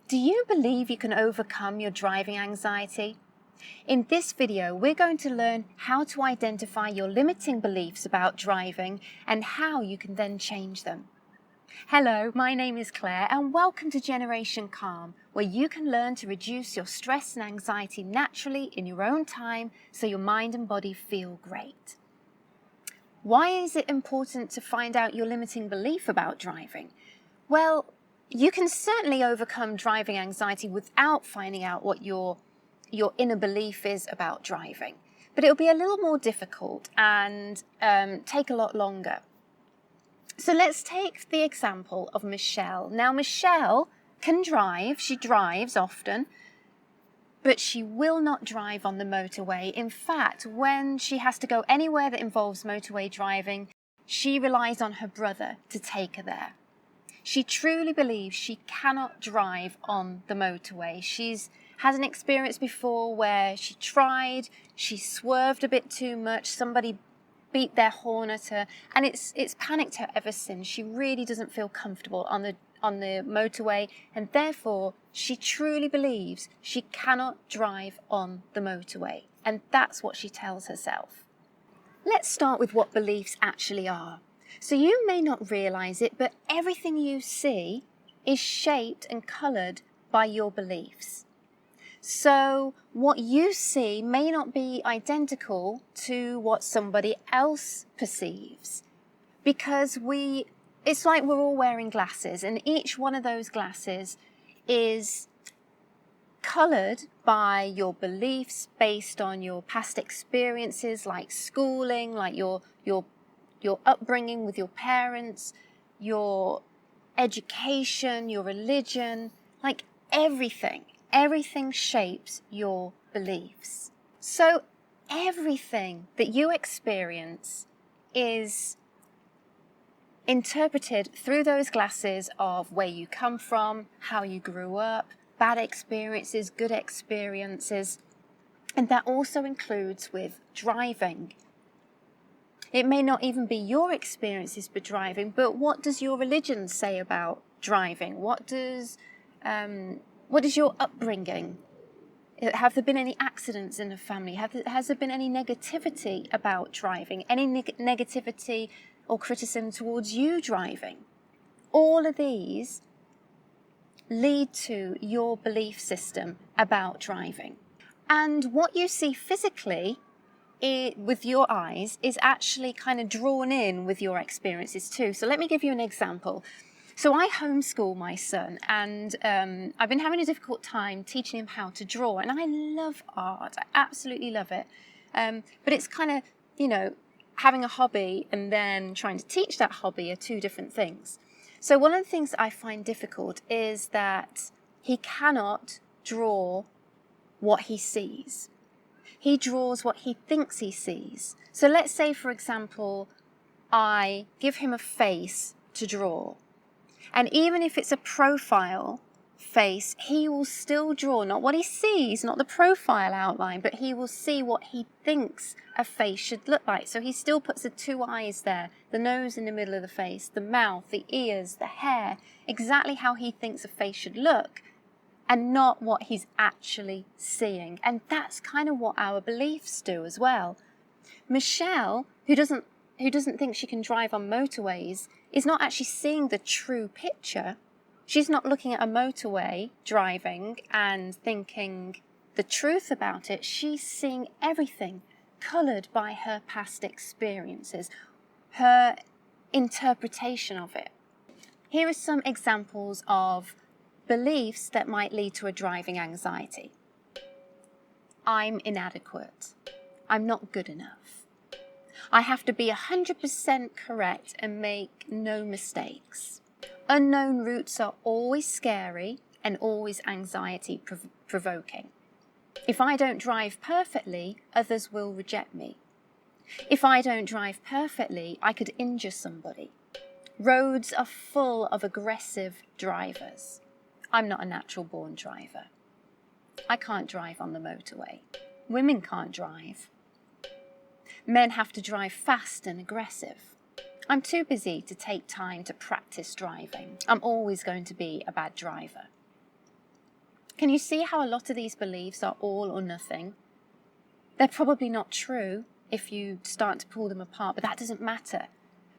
Do you believe you can overcome your driving anxiety? In this video, we're going to learn how to identify your limiting beliefs about driving and how you can then change them. Hello, my name is Claire and welcome to Generation Calm, where you can learn to reduce your stress and anxiety naturally in your own time so your mind and body feel great. Why is it important to find out your limiting belief about driving? Well, you can certainly overcome driving anxiety without finding out what your inner belief is about driving. But it'll be a little more difficult and take a lot longer. So let's take the example of Michelle. Now, Michelle can drive. She drives often, but she will not drive on the motorway. In fact, when she has to go anywhere that involves motorway driving, she relies on her brother to take her there. She truly believes she cannot drive on the motorway. She's had an experience before where she tried, she swerved a bit too much, somebody beat their horn at her, and it's panicked her ever since. She really doesn't feel comfortable on the motorway, and therefore she truly believes she cannot drive on the motorway, and that's what she tells herself. Let's start with what beliefs actually are. So you may not realize it, but everything you see is shaped and colored by your beliefs. So what you see may not be identical to what somebody else perceives, because it's like we're all wearing glasses, and each one of those glasses is colored by your beliefs based on your past experiences, like schooling, like your upbringing with your parents, your education, your religion, like everything shapes your beliefs. So everything that you experience is interpreted through those glasses of where you come from, how you grew up, bad experiences, good experiences, and that also includes with driving. It may not even be your experiences with driving, but what does your religion say about driving? What does your upbringing? Have there been any accidents in the family? Has there been any negativity about driving? Any negativity or criticism towards you driving? All of these lead to your belief system about driving. And what you see physically with your eyes is actually kind of drawn in with your experiences too. So let me give you an example. So I homeschool my son, and I've been having a difficult time teaching him how to draw, and I love art. I absolutely love it. But it's kind of, having a hobby and then trying to teach that hobby are two different things. So one of the things I find difficult is that he cannot draw what he sees. He draws what he thinks he sees. So let's say, for example, I give him a face to draw. And even if it's a profile face, he will still draw not what he sees, not the profile outline, but he will see what he thinks a face should look like. So he still puts the two eyes there, the nose in the middle of the face, the mouth, the ears, the hair, exactly how he thinks a face should look, and not what he's actually seeing. And that's kind of what our beliefs do as well. Michelle, who doesn't think she can drive on motorways, is not actually seeing the true picture. She's not looking at a motorway driving and thinking the truth about it. She's seeing everything colored by her past experiences, her interpretation of it. Here are some examples of beliefs that might lead to a driving anxiety. I'm inadequate. I'm not good enough. I have to be 100% correct and make no mistakes. Unknown routes are always scary and always anxiety provoking. If I don't drive perfectly, others will reject me. If I don't drive perfectly, I could injure somebody. Roads are full of aggressive drivers. I'm not a natural born driver. I can't drive on the motorway. Women can't drive. Men have to drive fast and aggressive. I'm too busy to take time to practice driving. I'm always going to be a bad driver. Can you see how a lot of these beliefs are all or nothing? They're probably not true if you start to pull them apart, but that doesn't matter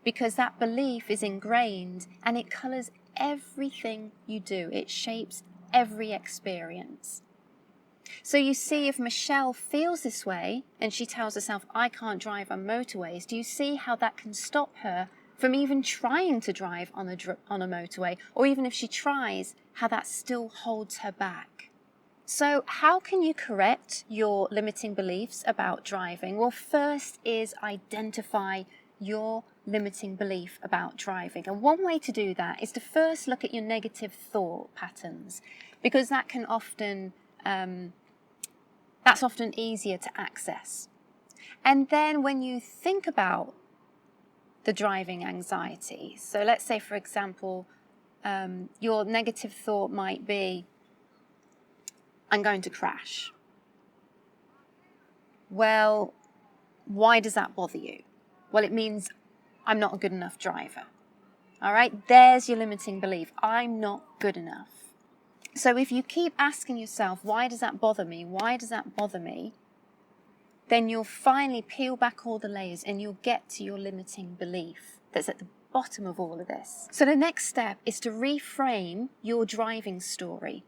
because that belief is ingrained and it colours everything you do. It shapes every experience. So you see, if Michelle feels this way and she tells herself, I can't drive on motorways, do you see how that can stop her from even trying to drive on a motorway? Or even if she tries, how that still holds her back. So how can you correct your limiting beliefs about driving? Well, first is identify your limiting belief about driving. And one way to do that is to first look at your negative thought patterns, because that can often that's often easier to access. And then when you think about the driving anxiety, so let's say, for example, your negative thought might be, I'm going to crash. Well, why does that bother you? Well, it means I'm not a good enough driver. All right, there's your limiting belief. I'm not good enough. So if you keep asking yourself, why does that bother me? Why does that bother me? Then you'll finally peel back all the layers and you'll get to your limiting belief that's at the bottom of all of this. So the next step is to reframe your driving story.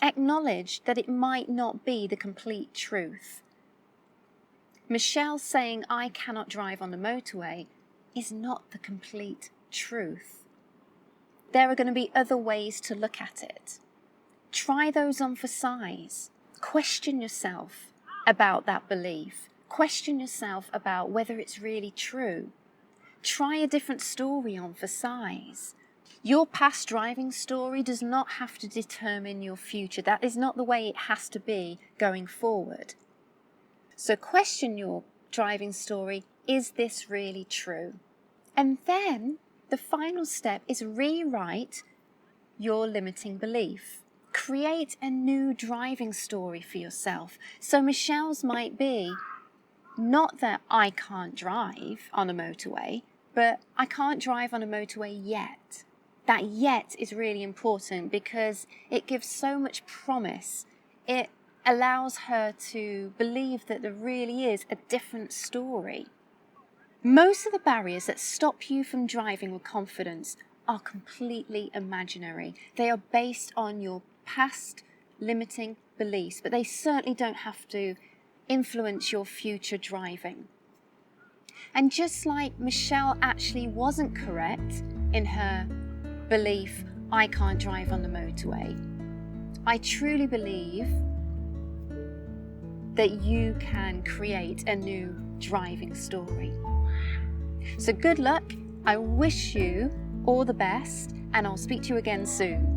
Acknowledge that it might not be the complete truth. Michelle saying, I cannot drive on the motorway is not the complete truth. There are going to be other ways to look at it. Try those on for size. Question yourself about that belief. Question yourself about whether it's really true. Try a different story on for size. Your past driving story does not have to determine your future. That is not the way it has to be going forward. So question your driving story. Is this really true? And then the final step is rewrite your limiting belief. Create a new driving story for yourself. So Michelle's might be not that I can't drive on a motorway, but I can't drive on a motorway yet. That yet is really important because it gives so much promise. It allows her to believe that there really is a different story. Most of the barriers that stop you from driving with confidence are completely imaginary. They are based on your past limiting beliefs, but they certainly don't have to influence your future driving. And just like Michelle actually wasn't correct in her belief, I can't drive on the motorway, I truly believe that you can create a new driving story. So good luck. I wish you all the best, and I'll speak to you again soon.